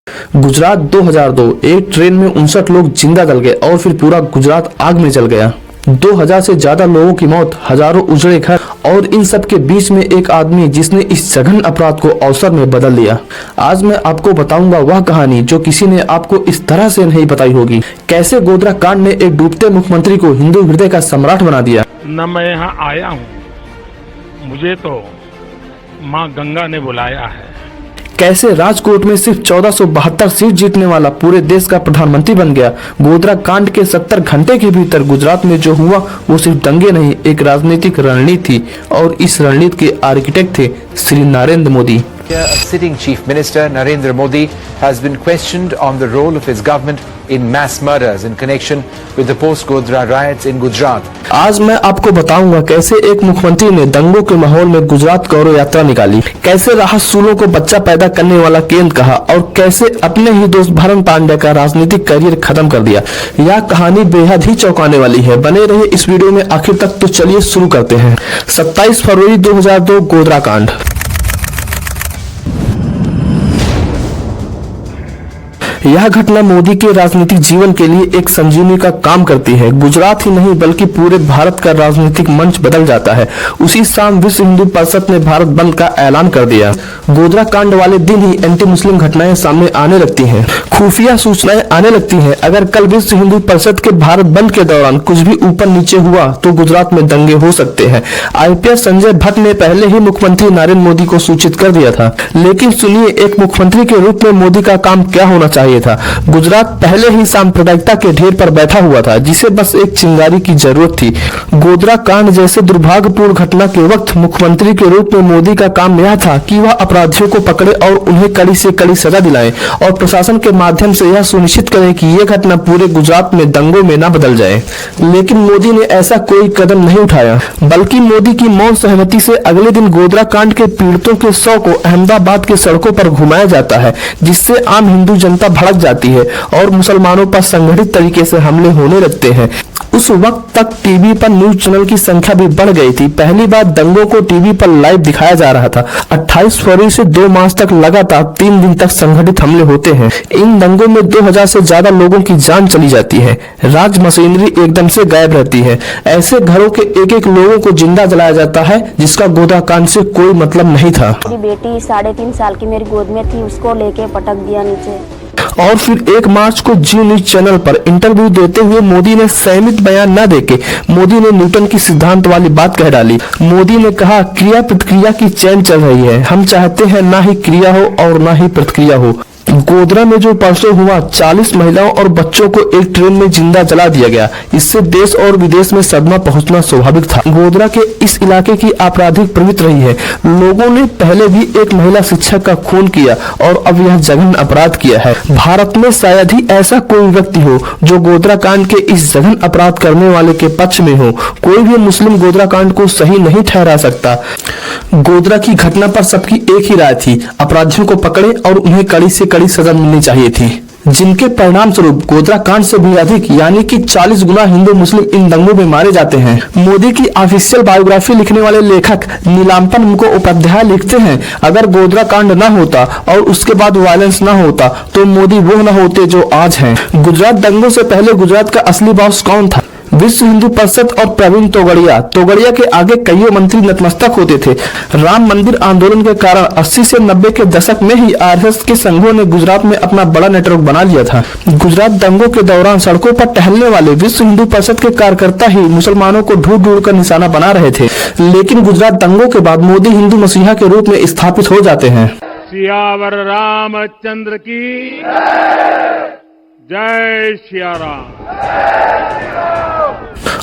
गुजरात 2002 एक ट्रेन में 59 लोग जिंदा जल गए और फिर पूरा गुजरात आग में जल गया। 2000 से ज्यादा लोगों की मौत, हजारों उजड़े घर और इन सब के बीच में एक आदमी जिसने इस सघन अपराध को अवसर में बदल दिया। आज मैं आपको बताऊंगा वह कहानी जो किसी ने आपको इस तरह से नहीं बताई होगी। कैसे गोधरा कांड ने एक डूबते मुख्यमंत्री को हिंदू हृदय का सम्राट बना दिया। न मैं यहाँ आया हूँ, मुझे तो माँ गंगा ने बुलाया है। कैसे राजकोट में सिर्फ 1472 सीट जीतने वाला पूरे देश का प्रधानमंत्री बन गया। गोधरा कांड के 70 घंटे के भीतर गुजरात में जो हुआ वो सिर्फ दंगे नहीं, एक राजनीतिक रणनीति थी और इस रणनीति के आर्किटेक्ट थे Shri Narendra Modi. Sitting Chief Minister Narendra Modi has been questioned on the role of his government in mass murders in connection with the post-Godhra riots in Gujarat. आज मैं आपको बताऊंगा कैसे एक मुख्यमंत्री ने दंगों के माहौल में गुजरात गौरव यात्रा निकाली, कैसे राहत सूलों को बच्चा पैदा करने वाला केंद्र कहा और कैसे अपने ही दोस्त हरेन पांड्या का राजनीतिक करियर खत्म कर दिया। यह कहानी बेहद ही चौंकाने वाली है। बने रहिए इस वीडियो में आखिर तक। तो चलिए शुरू करते हैं। 27 फरवरी 2002 गोधरा कांड। यह घटना मोदी के राजनीतिक जीवन के लिए एक संजीवनी का काम करती है। गुजरात ही नहीं बल्कि पूरे भारत का राजनीतिक मंच बदल जाता है। उसी शाम विश्व हिंदू परिषद ने भारत बंद का ऐलान कर दिया। गोधरा कांड वाले दिन ही एंटी मुस्लिम घटनाएं सामने आने लगती हैं, खुफिया सूचनाएं आने लगती हैं। अगर कल विश्व हिंदू परिषद के भारत बंद के दौरान कुछ भी ऊपर नीचे हुआ तो गुजरात में दंगे हो सकते हैं। IPS संजय भट्ट ने पहले ही मुख्यमंत्री नरेंद्र मोदी को सूचित कर दिया था। लेकिन सुनिए, एक मुख्यमंत्री के रूप में मोदी का काम क्या होना चाहिए था। गुजरात पहले ही सांप्रदायिकता के ढेर पर बैठा हुआ था जिसे बस एक चिंगारी की जरूरत थी। गोधरा कांड जैसे दुर्भाग्यपूर्ण घटना के वक्त मुख्यमंत्री के रूप में मोदी का काम यह था कि वह अपराधियों को पकड़े और उन्हें कड़ी से कड़ी सजा दिलाए और प्रशासन के माध्यम से यह सुनिश्चित करे कि यह घटना पूरे गुजरात में दंगों में न बदल जाए। लेकिन मोदी ने ऐसा कोई कदम नहीं उठाया, बल्कि मोदी की मौन सहमति से अगले दिन गोधरा कांड के पीड़ितों के शव को अहमदाबाद के सड़कों पर घुमाया जाता है, जिससे आम हिंदू जनता भड़क जाती है और मुसलमानों पर संगठित तरीके से हमले होने लगते हैं। उस वक्त तक टीवी पर न्यूज चैनल की संख्या भी बढ़ गई थी। पहली बार दंगों को टीवी पर लाइव दिखाया जा रहा था। 28 फरवरी से 2 मार्च तक लगातार 3 दिन तक संगठित हमले होते हैं। इन दंगों में 2000 से ज्यादा लोगों की जान चली जाती है। राज मशीनरी एकदम से गायब रहती है। ऐसे घरों के एक लोगों को जिंदा जलाया जाता है जिसका गोधरा कांड से कोई मतलब नहीं था। मेरी बेटी 3.5 साल की मेरी गोद में थी, उसको लेके पटक दिया नीचे। और फिर 1 मार्च को जी न्यूज चैनल पर इंटरव्यू देते हुए मोदी ने संयमित बयान न देके मोदी ने न्यूटन की सिद्धांत वाली बात कह डाली। मोदी ने कहा, क्रिया प्रतिक्रिया की चैन चल रही है, हम चाहते हैं ना ही क्रिया हो और ना ही प्रतिक्रिया हो। गोधरा में जो परसों हुआ, 40 महिलाओं और बच्चों को एक ट्रेन में जिंदा जला दिया गया। इससे देश और विदेश में सदमा पहुंचना स्वाभाविक था। गोधरा के इस इलाके की आपराधिक प्रवृत्ति रही है। लोगों ने पहले भी एक महिला शिक्षक का खून किया और अब यह जघन्य अपराध किया है। भारत में शायद ही ऐसा कोई व्यक्ति हो जो गोधरा कांड के इस जघन्य अपराध करने वाले के पक्ष में हो। कोई भी मुस्लिम गोधरा कांड को सही नहीं ठहरा सकता। गोधरा की घटना पर सबकी एक ही राय थी, अपराधियों को पकड़े और उन्हें कड़ी से कड़ी सजा मिलनी चाहिए थी, जिनके परिणाम स्वरूप गोधरा कांड से भी अधिक यानी कि 40 गुना हिंदू मुस्लिम इन दंगों में मारे जाते हैं। मोदी की ऑफिशियल बायोग्राफी लिखने वाले लेखक नीलांबर मुखोपाध्याय लिखते हैं, अगर गोधरा कांड न होता और उसके बाद वायलेंस न होता तो मोदी वो न होते जो आज हैं। गुजरात दंगों से पहले गुजरात का असली बॉस कौन था? विश्व हिंदू परिषद और प्रवीण तोगड़िया के आगे कईयों मंत्री नतमस्तक होते थे। राम मंदिर आंदोलन के कारण 80 से 90 के दशक में ही RSS के संघों ने गुजरात में अपना बड़ा नेटवर्क बना लिया था। गुजरात दंगों के दौरान सड़कों पर टहलने वाले विश्व हिंदू परिषद के कार्यकर्ता ही मुसलमानों को ढूंढ कर निशाना बना रहे थे। लेकिन गुजरात दंगों के बाद मोदी हिंदू मसीहा के रूप में स्थापित हो जाते हैं। सियावर रामचंद्र की जय सिया राम।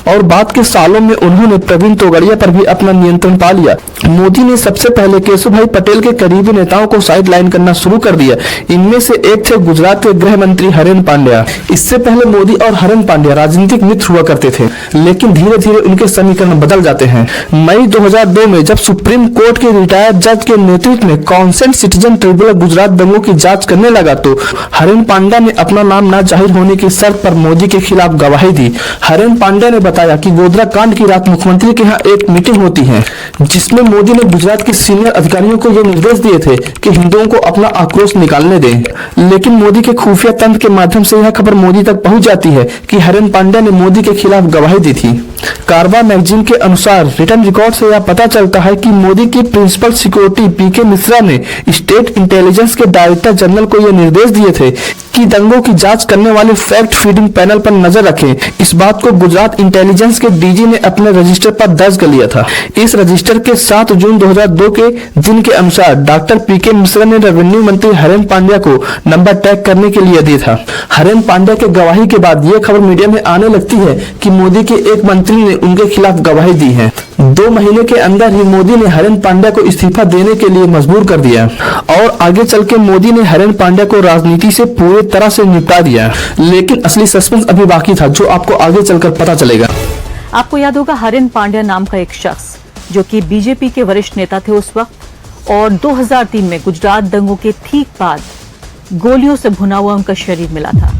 और बाद के सालों में उन्होंने प्रवीण तोगड़िया पर भी अपना नियंत्रण पा लिया। मोदी ने सबसे पहले केशुभाई पटेल के करीबी नेताओं को साइड लाइन करना शुरू कर दिया। इनमें से एक थे गुजरात के गृह मंत्री हरेन पांड्या। इससे पहले मोदी और हरेन पांड्या राजनीतिक मित्र हुआ करते थे, लेकिन धीरे धीरे उनके समीकरण बदल जाते हैं। मई 2002 में जब सुप्रीम कोर्ट के रिटायर्ड जज के नेतृत्व में कॉन्सेंट सिटीजन ट्रिब्यूनल गुजरात दंगों की जांच करने लगा तो हरेन पांड्या ने अपना नाम न जाहिर होने की शर्त पर मोदी के खिलाफ गवाही दी। हरेन पांड्या ने बताया कि गोधरा कांड की रात मुख्यमंत्री के यहाँ एक मीटिंग होती है, जिसमें मोदी ने गुजरात के सीनियर अधिकारियों को ये निर्देश दिए थे कि हिंदुओं को अपना आक्रोश निकालने दें। लेकिन मोदी के खुफिया तंत्र के माध्यम से यह खबर मोदी तक पहुंच जाती है कि हरेन पांड्या ने मोदी के खिलाफ गवाही दी थी। कारवा मैगजीन के अनुसार रिटर्न रिकॉर्ड से यह पता चलता है कि मोदी की प्रिंसिपल सिक्योरिटी पीके मिश्रा ने स्टेट इंटेलिजेंस के डायरेक्टर जनरल को यह निर्देश दिए थे कि दंगों की जांच करने वाले फैक्ट फीडिंग पैनल पर नजर रखें। इस बात को गुजरात इंटेलिजेंस के डीजी ने अपने रजिस्टर पर दर्ज कर लिया था। इस रजिस्टर के 7 जून 2002 के दिन के अनुसार डॉक्टर पीके मिश्रा ने रेवेन्यू मंत्री हरेन पांड्या को नंबर टैग करने के लिए दिया था। हरेन पांड्या के गवाही के बाद यह खबर मीडिया में आने लगती है कि मोदी के एक मंत्री ने उनके खिलाफ गवाही दी है। 2 महीने के अंदर ही मोदी ने हरेन पांड्या को इस्तीफा देने के लिए मजबूर कर दिया और आगे चल के मोदी ने हरेन पांड्या को राजनीति से पूरी तरह से निपटा दिया। लेकिन असली सस्पेंस अभी बाकी था, जो आपको आगे चलकर पता चलेगा। आपको याद होगा हरेन पांड्या नाम का एक शख्स जो कि बीजेपी के वरिष्ठ नेता थे उस वक्त, और 2003 में गुजरात दंगों के ठीक बाद गोलियों से भुना हुआ उनका शरीर मिला था।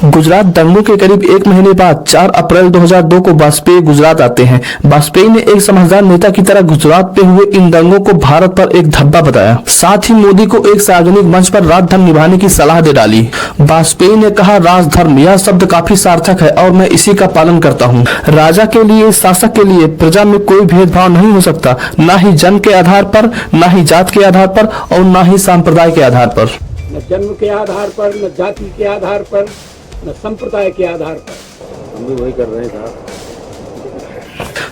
गुजरात दंगों के करीब 1 महीने बाद 4 अप्रैल 2002 को वाजपेयी गुजरात आते हैं। वाजपेयी ने एक समझदार नेता की तरह गुजरात पे हुए इन दंगों को भारत पर एक धब्बा बताया। साथ ही मोदी को एक सार्वजनिक मंच पर राजधर्म निभाने की सलाह दे डाली। वाजपेयी ने कहा, राजधर्म यह शब्द काफी सार्थक है और मैं इसी का पालन करता हूँ। राजा के लिए, शासक के लिए प्रजा में कोई भेदभाव नहीं हो सकता, न ही जन्म के आधार पर, न ही जात के आधार पर और न ही संप्रदाय के आधार पर। न जन्म के आधार पर, न जाति के आधार पर, न संप्रदाय के आधार पर। हम भी वही कर रहे हैं साहब।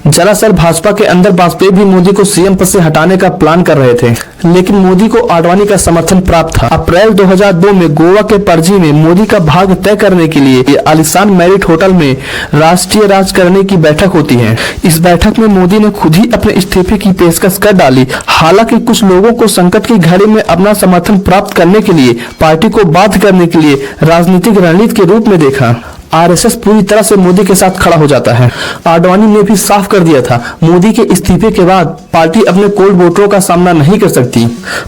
दरअसल भाजपा के अंदर वाजपेयी भी मोदी को सीएम पद से हटाने का प्लान कर रहे थे, लेकिन मोदी को आडवाणी का समर्थन प्राप्त था। अप्रैल 2002 में गोवा के पणजी में मोदी का भाग्य तय करने के लिए आलीशान मैरिट होटल में राष्ट्रीय राजकारणी की बैठक होती है। इस बैठक में मोदी ने खुद ही अपने इस्तीफे की पेशकश कर डाली। हालांकि कुछ लोगों को संकट की घड़ी में अपना समर्थन प्राप्त करने के लिए पार्टी को बाध्य करने के लिए राजनीतिक रणनीति के रूप में देखा। आरएसएस पूरी तरह से मोदी के साथ खड़ा हो जाता है। आडवाणी ने भी साफ कर दिया था, मोदी के इस्तीफे के बाद पार्टी अपने कोल्ड वोटरों का सामना नहीं कर सकती।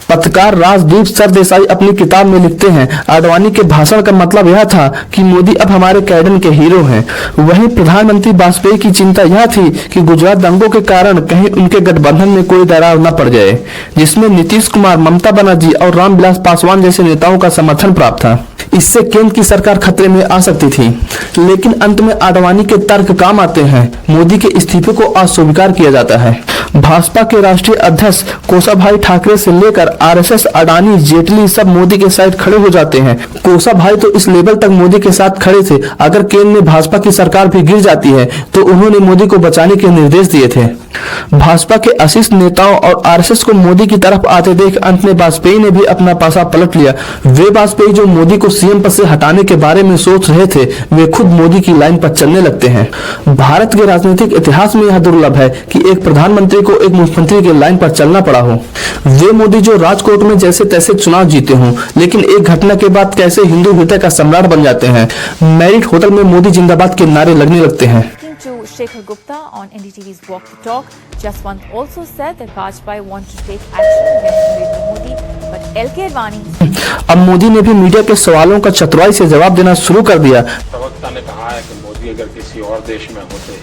पत्रकार राजदीप सरदेसाई अपनी किताब में लिखते हैं, आडवाणी के भाषण का मतलब यह था कि मोदी अब हमारे कैडर के हीरो हैं। वहीं प्रधानमंत्री वाजपेयी की चिंता यह थी कि गुजरात दंगों के कारण कहीं उनके गठबंधन में कोई दरार न पड़ जाए, जिसमें नीतीश कुमार, ममता बनर्जी और रामविलास पासवान जैसे नेताओं का समर्थन प्राप्त था। इससे केंद्र की सरकार खतरे में आ सकती थी। लेकिन अंत में आडवाणी के तर्क काम आते हैं। मोदी के इस्तीफे को अस्वीकार किया जाता है। भाजपा के राष्ट्रीय अध्यक्ष कोशाभाई ठाकरे से लेकर आरएसएस, अडानी, जेटली सब मोदी के साइड खड़े हो जाते हैं। कोशाभाई तो इस लेवल तक मोदी के साथ खड़े थे, अगर केंद्र में भाजपा की सरकार भी गिर जाती है तो उन्होंने मोदी को बचाने के निर्देश दिए थे। भाजपा के अशीष नेताओं और आरएसएस को मोदी की तरफ आते देख अंत में वाजपेयी ने भी अपना पासा पलट लिया। वे वाजपेयी जो मोदी को सीएम पद से हटाने के बारे में सोच रहे थे, वे खुद मोदी की लाइन पर चलने लगते हैं। भारत के राजनीतिक इतिहास में यह दुर्लभ है कि एक प्रधानमंत्री को एक मुख्यमंत्री की लाइन पर चलना पड़ा हो। वे मोदी जो राजकोट में जैसे तैसे चुनाव जीते हों, लेकिन एक घटना के बाद कैसे हिंदू हृदय का सम्राट बन जाते हैं। मैरिट होटल में मोदी जिंदाबाद के नारे लगने लगते हैं। To Shekhar Gupta on NDTV's Walk the Talk, Jaswant also said that Vajpayee want to take action against Narendra Modi, but LK Advani. अब मोदी ने भी मीडिया के सवालों का चतुराई से जवाब देना शुरू कर दिया। प्रवक्ता ने कहा है कि मोदी अगर किसी और देश में होते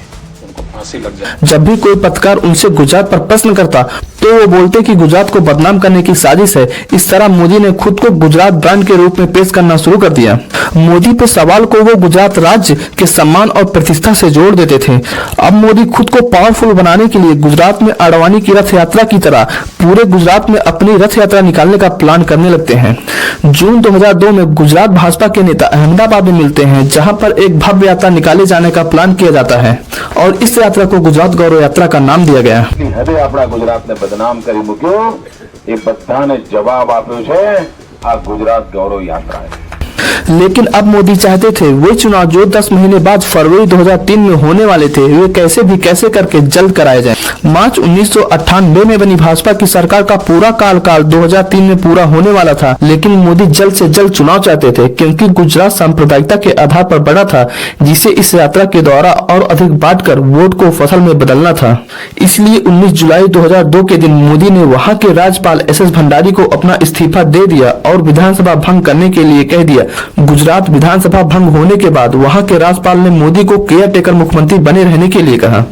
उनको फांसी लग जाए। जब भी कोई पत्रकार उनसे गुजरात पर प्रश्न करता तो वो बोलते कि गुजरात को बदनाम करने की साजिश है। इस तरह मोदी ने खुद को गुजरात ब्रांड के रूप में पेश करना शुरू कर दिया। मोदी पे सवाल को वो गुजरात राज्य के सम्मान और प्रतिष्ठा से जोड़ देते थे। अब मोदी खुद को पावरफुल बनाने के लिए गुजरात में आडवाणी की रथ यात्रा की तरह पूरे गुजरात में अपनी रथ यात्रा निकालने का प्लान करने लगते हैं। जून 2002 में गुजरात भाजपा के नेता अहमदाबाद में मिलते हैं, जहां पर एक भव्य यात्रा निकाले जाने का प्लान किया जाता है और इस यात्रा को गुजरात गौरव यात्रा का नाम दिया गया। हदे अपना गुजरात ने बदनाम करी मुक्यो, ये बधाने जवाब आप्यो छे, आ गुजरात गौरव यात्रा है। लेकिन अब मोदी चाहते थे वे चुनाव जो 10 महीने बाद फरवरी 2003 में होने वाले थे, वे कैसे भी कैसे करके जल्द कराए जाएं। मार्च 1998 में बनी भाजपा की सरकार का पूरा कार्यकाल 2003 में पूरा होने वाला था, लेकिन मोदी जल्द से जल्द चुनाव चाहते थे क्योंकि गुजरात सांप्रदायिकता के आधार पर बढ़ा था, जिसे इस यात्रा के द्वारा और अधिक बांटकर वोट को फसल में बदलना था। इसलिए 19 जुलाई 2002 के दिन मोदी ने वहाँ के राज्यपाल SS भंडारी को अपना इस्तीफा दे दिया और विधानसभा भंग करने के लिए कह दिया। गुजरात विधानसभा भंग होने के बाद वहां के राज्यपाल ने मोदी को केयर टेकर मुख्यमंत्री बने रहने के लिए कहा।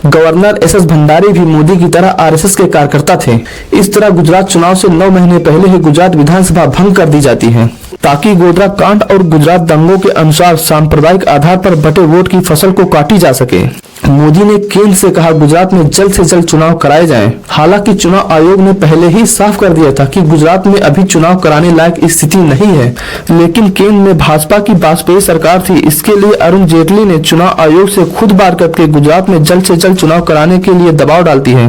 गवर्नर एस भंडारी भी मोदी की तरह आरएसएस के कार्यकर्ता थे। इस तरह गुजरात चुनाव से 9 महीने पहले ही गुजरात विधानसभा भंग कर दी जाती है ताकि गोधरा कांड और गुजरात दंगों के अनुसार सांप्रदायिक आधार पर बटे वोट की फसल को काटी जा सके। मोदी ने केंद्र से कहा गुजरात में जल्द से जल्द चुनाव कराए जाएं। हालांकि चुनाव आयोग ने पहले ही साफ कर दिया था कि गुजरात में अभी चुनाव कराने लायक स्थिति नहीं है, लेकिन केंद्र में भाजपा की वाजपेयी सरकार थी। इसके लिए अरुण जेटली ने चुनाव आयोग से खुद बात करके गुजरात में जल्द से जल्द चुनाव कराने के लिए दबाव डालती है।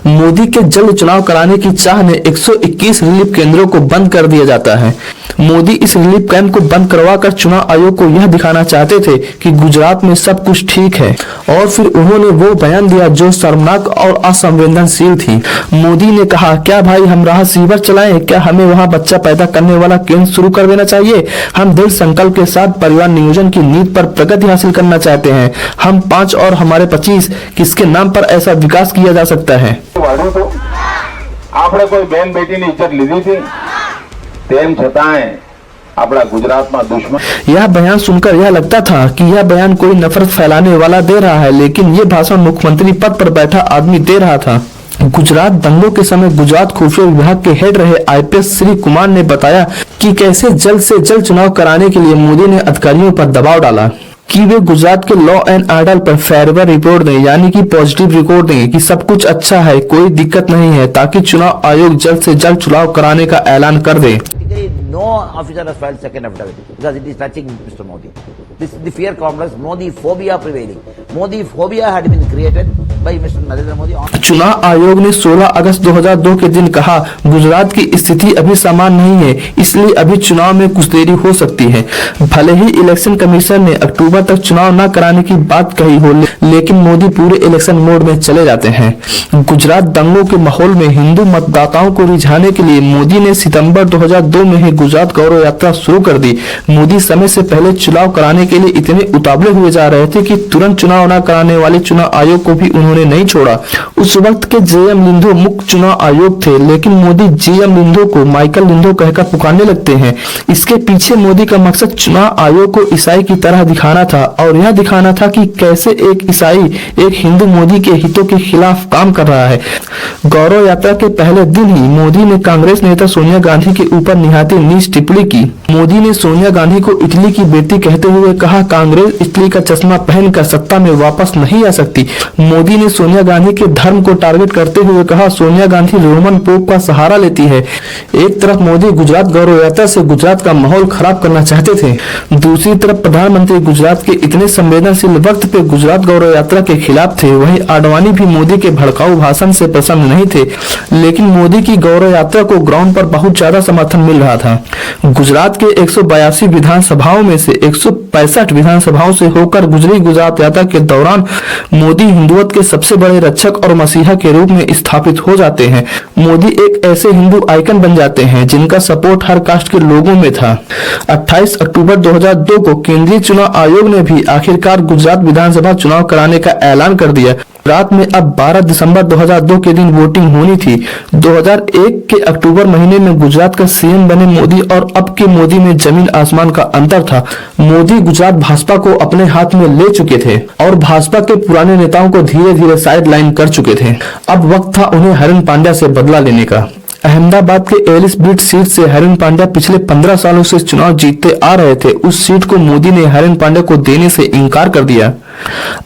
मोदी के जल्द चुनाव कराने की चाह ने 121 रिलीफ केंद्रों को बंद कर दिया जाता है। मोदी इस रिलीफ कैंप को बंद करवाकर चुनाव आयोग को यह दिखाना चाहते थे कि गुजरात में सब कुछ ठीक है, और फिर उन्होंने वो बयान दिया जो शर्मनाक और असंवेदनशील थी। मोदी ने कहा, क्या भाई हम राहत शिविर चलाएं? क्या हमें वहां बच्चा पैदा करने वाला केंद्र शुरू कर देना चाहिए? हम दृढ़ संकल्प के साथ परिवार नियोजन की नीति पर प्रगति हासिल करना चाहते हैं। हम 5 और हमारे 25 किसके नाम पर ऐसा विकास किया जा सकता है? आपने कोई बहन बेटी ने इज्जत लीधी थी, तेम छताएं अपना गुजरात में दुश्मन। यह बयान सुनकर यह लगता था कि यह बयान कोई नफरत फैलाने वाला दे रहा है, लेकिन ये भाषण मुख्यमंत्री पद पर बैठा आदमी दे रहा था। गुजरात दंगों के समय गुजरात खुफिया विभाग के हेड रहे आईपीएस श्री कुमार ने बताया कि कैसे जल्द से जल्द चुनाव कराने के लिए मोदी ने अधिकारियों पर दबाव डाला कि वे गुजरात के लॉ एंड ऑर्डर पर फेवरेबल रिपोर्ट दें, यानी कि पॉजिटिव रिपोर्ट दें कि सब कुछ अच्छा है, कोई दिक्कत नहीं है, ताकि चुनाव आयोग जल्द से जल्द चुनाव कराने का ऐलान कर दे। No officer has filed second affidavit because it is touching Mr. Modi. This is the fear complex, Modi phobia prevailing. Modi phobia had been created by Mr. Narendra Modi. चुनाव आयोग ने 16 अगस्त 2002 के दिन कहा गुजरात की स्थिति अभी समान नहीं है, इसलिए अभी चुनाव में कुछ देरी हो सकती है। भले ही इलेक्शन कमीशन ने अक्टूबर तक चुनाव न कराने की बात कही हो, लेकिन मोदी पूरे इलेक्शन मोड में चले जाते हैं। गुजरात दंगों के माहौल में हिंदू मतदाताओं को रिझाने के लिए मोदी ने सितंबर 2002 में ही गुजरात गौरव यात्रा शुरू कर दी। मोदी समय से पहले चुनाव कराने के लिए इतने उतावले हुए जा रहे थे कि तुरंत चुनाव न कराने वाले चुनाव आयोग को भी उन्होंने नहीं छोड़ा। उस वक्त के जेएम लिंधो मुख्य चुनाव आयोग थे, लेकिन मोदी जेएम लिंधो को माइकल लिंधो कहकर पुकारने लगते हैं। इसके पीछे मोदी का मकसद चुनाव आयोग को ईसाई की तरह दिखाना था, और यह दिखाना था कि कैसे एक ईसाई एक हिंदू मोदी के हितों के खिलाफ काम कर रहा है। गौरव यात्रा के पहले दिन ही मोदी ने कांग्रेस नेता सोनिया गांधी के ऊपर निहाती नीच टिप्पणी की। मोदी ने सोनिया गांधी को इटली की बेटी कहते हुए कहा, कांग्रेस इटली का चश्मा पहनकर सत्ता में वापस नहीं आ सकती। मोदी ने सोनिया गांधी के धर्म को टारगेट करते हुए कहा, सोनिया गांधी रोमन पोप का सहारा लेती है। एक तरफ मोदी गुजरात गौरव यात्रा से गुजरात का माहौल खराब करना चाहते थे, दूसरी तरफ प्रधानमंत्री गुजरात के इतने संवेदनशील वक्त पे गुजरात गौरव यात्रा के खिलाफ थे। वहीं आडवाणी भी मोदी के भड़काऊ भाषण से प्रसन्न नहीं थे, लेकिन मोदी की गौरव यात्रा को ग्राउंड पर बहुत ज्यादा समर्थन मिल रहा था। गुजरात के 182 विधानसभाओं में से 165 विधानसभाओं से होकर गुजरी गुजरात यात्रा के दौरान मोदी हिंदुत्व के सबसे बड़े रक्षक और मसीहा के रूप में स्थापित हो जाते हैं। मोदी एक ऐसे हिंदू आइकन बन जाते हैं जिनका सपोर्ट हर कास्ट के लोगों में था। 28 अक्टूबर 2002 को केंद्रीय चुनाव आयोग ने भी आखिरकार गुजरात विधानसभा चुनाव कराने का ऐलान कर दिया। रात में अब 12 दिसंबर 2002 के दिन वोटिंग होनी थी। 2001 के अक्टूबर महीने में गुजरात का सीएम बने मोदी और अब के मोदी में जमीन आसमान का अंतर था। मोदी गुजरात भाजपा को अपने हाथ में ले चुके थे और भाजपा के पुराने नेताओं को धीरे धीरे साइड लाइन कर चुके थे। अब वक्त था उन्हें हरिन पांड्या से बदला लेने का। अहमदाबाद के एलिस ब्रिज सीट से हरिन पांड्या पिछले 15 सालों से चुनाव जीतते आ रहे थे। उस सीट को मोदी ने हरिन पांड्या को देने से इनकार कर दिया।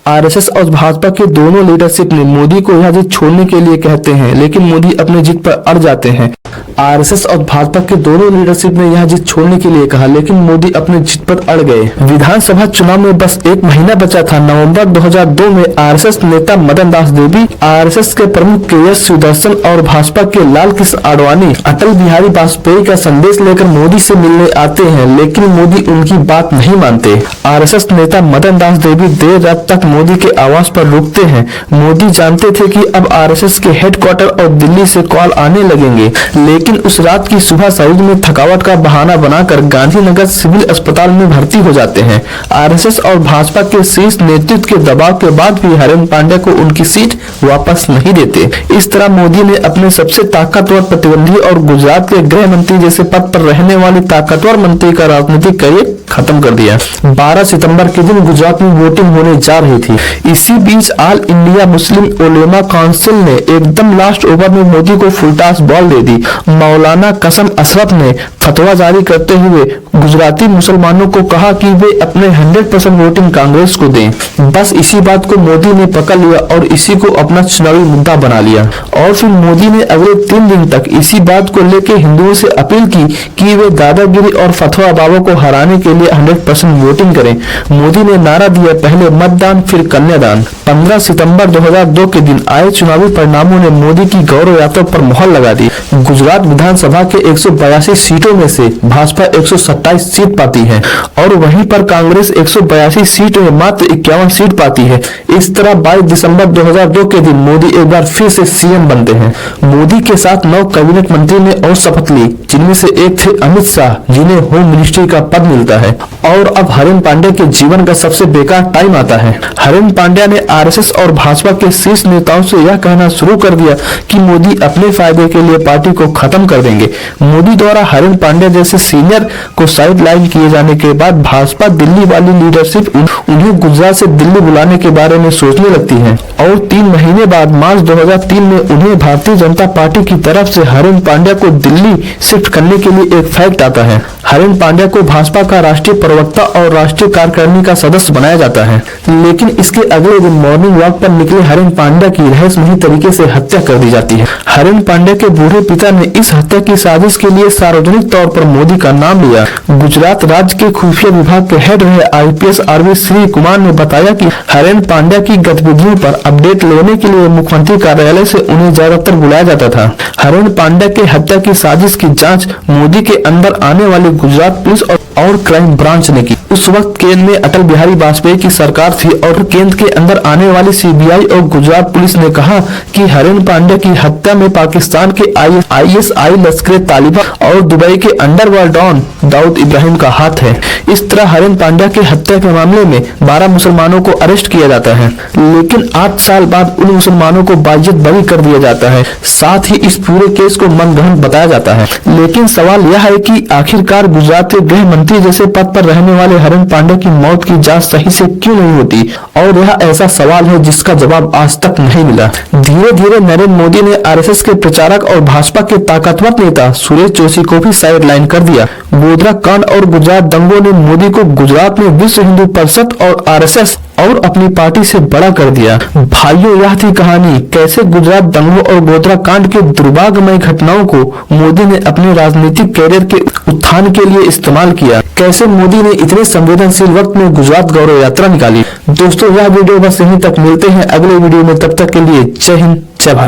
आरएसएस और भाजपा के दोनों लीडरशिप ने मोदी को यह जीत छोड़ने के लिए कहते हैं, लेकिन मोदी अपने जीत पर अड़ जाते हैं। आरएसएस और भाजपा के दोनों लीडरशिप ने यह जीत छोड़ने के लिए कहा, लेकिन मोदी अपने जीत पर अड़ गए। विधानसभा चुनाव में बस 1 महीना बचा था। नवंबर 2002 में आरएसएस नेता मदन दास देवी, आरएसएस के प्रमुख के.एस. सुदर्शन और भाजपा के लाल कृष्ण आडवाणी अटल बिहारी वाजपेयी का संदेश लेकर मोदी से मिलने आते हैं, लेकिन मोदी उनकी बात नहीं मानते। आरएसएस नेता मदन दास देवी देर रात तक मोदी के आवास पर रुकते हैं। मोदी जानते थे कि अब आरएसएस के हेडक्वार्टर और दिल्ली से कॉल आने लगेंगे, लेकिन लेकिन उस रात की सुबह शरीर में थकावट का बहाना बनाकर गांधीनगर सिविल अस्पताल में भर्ती हो जाते हैं। आरएसएस और भाजपा के शीर्ष नेतृत्व के दबाव के बाद भी हरेंद्र पांड्या को उनकी सीट वापस नहीं देते। इस तरह मोदी ने अपने सबसे ताकतवर प्रतिद्वंदी और गुजरात के गृह मंत्री जैसे पद पर रहने वाले ताकतवर मंत्री का राजनीतिक करियर खत्म कर दिया। 12 सितंबर के दिन गुजरात में वोटिंग होने जा रही थी। इसी बीच ऑल इंडिया मुस्लिम उलेमा काउंसिल ने एकदम लास्ट ओवर में मोदी को फुलटास बॉल दे दी। मौलाना कसम अशरफ ने फतवा जारी करते हुए गुजराती मुसलमानों को कहा कि वे अपने 100% वोटिंग कांग्रेस को दें। बस इसी बात को मोदी ने पकड़ लिया और इसी को अपना चुनावी मुद्दा बना लिया। और फिर मोदी ने अगले 3 दिन तक इसी बात को लेकर हिंदुओं से अपील की कि वे दादागिरी और फतवा बाबा को हराने के लिए 100% वोटिंग करें। मोदी ने नारा दिया, पहले मतदान फिर कन्यादान। 15 सितंबर 2002 के दिन आए चुनावी परिणामों ने मोदी की गौरव यात्रा पर मोहर लगा दी। गुजरात विधानसभा के 182 सीटों में से भाजपा 127 सीट पाती है और वहीं पर कांग्रेस 182 सीट में मात्र 51 सीट पाती है। इस तरह 22 दिसंबर 2002 के दिन मोदी एक बार फिर से सीएम बनते हैं। मोदी के साथ 9 कैबिनेट मंत्री ने और शपथ ली, जिनमें से एक थे अमित शाह, जिन्हें होम मिनिस्ट्री का पद मिलता है। और अब हरेंद्र पांड्या के जीवन का सबसे बेकार टाइम आता है। हरेंद्र पांड्या ने आरएसएस और भाजपा के शीर्ष नेताओं से यह कहना शुरू कर दिया कि मोदी अपने फायदे के लिए पार्टी को खत्म कर देंगे। मोदी द्वारा हरेंद्र पांड्या जैसे सीनियर को साइड लाइन किए जाने के बाद भाजपा दिल्ली वाली लीडरशिप उन्हें गुजरात से दिल्ली बुलाने के बारे में सोचने लगती है। और 3 महीने बाद मार्च 2003 में उन्हें भारतीय जनता पार्टी की तरफ से हरेंद्र पांड्या को दिल्ली शिफ्ट करने के लिए एक फैक्ट आता है। हरेंद्र पांड्या को भाजपा का राष्ट्रीय प्रवक्ता और राष्ट्रीय कार्यकारिणी का सदस्य बनाया जाता है। लेकिन इसके अगले दिन मॉर्निंग वॉक पर निकले हरेंद्र पांड्या की रहस्यमयी तरीके से हत्या कर दी जाती है। हरेंद्र पांड्या के बूढ़े पिता ने इस हत्या की साजिश के लिए सार्वजनिक तौर पर मोदी का नाम लिया। गुजरात राज्य के खुफिया विभाग के हेड रहे आईपीएस आरवी श्री कुमार ने बताया कि हरेंद्र पांड्या की गतिविधियों पर अपडेट लेने के लिए मुख्यमंत्री कार्यालय से उन्हें ज्यादातर बुलाया जाता था। हरेंद्र पांड्या के हत्या की साजिश की जांच मोदी के अंदर आने वाली गुजरात पुलिस और क्राइम ब्रांच ने की। उस वक्त केंद्र में अटल बिहारी वाजपेयी की सरकार थी और केंद्र के अंदर आने वाली सीबीआई और गुजरात पुलिस ने कहा कि हरेंद्र पांड्या की हत्या में पाकिस्तान के आईएसआई, लश्कर तालिबा और दुबई के अंडरवर्ल्ड डॉन दाऊद इब्राहिम का हाथ है। इस तरह हरेंद्र पांड्या की हत्या के मामले में 12 मुसलमानों को अरेस्ट किया जाता है, लेकिन 8 साल बाद उन मुसलमानों को बाइज्जत बरी कर दिया जाता है। साथ ही इस पूरे केस को मनगढ़ंत बताया जाता है। लेकिन सवाल यह है कि आखिरकार गुजरात के गृह मंत्री जैसे पद पर रहने वाले हरेंद्र पांड्या की मौत की जांच सही से क्यों नहीं होती? और यह ऐसा सवाल है जिसका जवाब आज तक नहीं मिला। धीरे धीरे नरेंद्र मोदी ने आरएसएस के प्रचारक और भाजपा के ताकतवर नेता सुरेश जोशी को भी साइड लाइन कर दिया। गोधरा कांड और गुजरात दंगों ने मोदी को गुजरात में विश्व हिंदू परिषद और आरएसएस और अपनी पार्टी से बड़ा कर दिया। भाइयों, यह थी कहानी कैसे गुजरात दंगों और गोधरा कांड के दुर्भाग्यमय घटनाओं को मोदी ने अपने राजनीतिक कैरियर के उत्थान के लिए इस्तेमाल किया। कैसे मोदी ने इतने संवेदनशील वक्त में गुजरात गौरव यात्रा निकाली। दोस्तों, यह वीडियो बस यहीं तक। मिलते हैं अगले वीडियो में, तब तक के लिए जय हिंद, जय भारत।